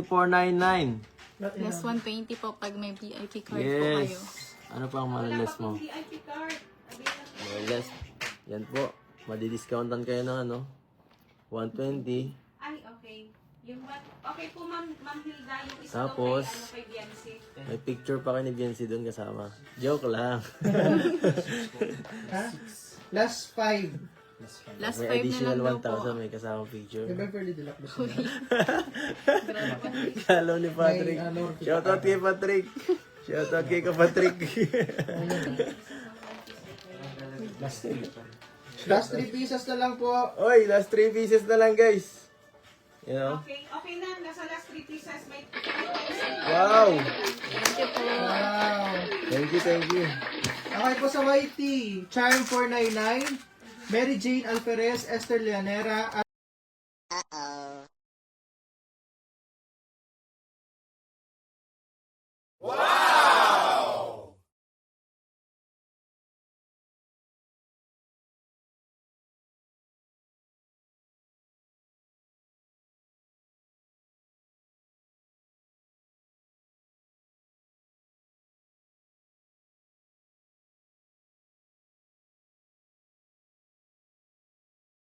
499. Less 120 po pag may VIP card po kayo. Yes. Ano pa ang malalas mo? VIP card. Malalas. Yan po. Madi-discountan kayo ng ano? 120. Ay, okay. Okay po, Ma'am Hilda, yung isa Tapos, daw kay Biancy. may picture pa kayo ni Biancy doon kasama. Joke lang. Ha? Last 5. Last May 5 na additional lang daw po. 1,000 may kasama picture. May Beverly Deluxe ba siya? Kalo ni Patrick. May, ano, Shoutout kay Patrick. Shoutout kay Patrick. Last 3 pieces na lang po. Oy, last 3 pieces na lang guys. You know? Okay na. Nasa last 3 pieces, may Wow! Thank you po. Wow. Thank you. Okay po sa YT. Charm 499. Mary Jane Alferez, Esther Leonera, at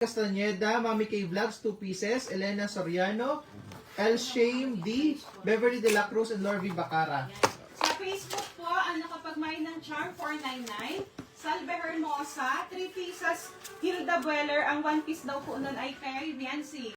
Castañeda, Mami K Vlogs, 2 pieces, Elena Soriano, El Shame D, Beverly De La Cruz, and Norby Bacara. Sa Facebook po, kapag may ng Charm 499, Salve Hermosa, 3 pieces, Hilda Bueller, ang 1 piece daw po nun ay kay Biancy.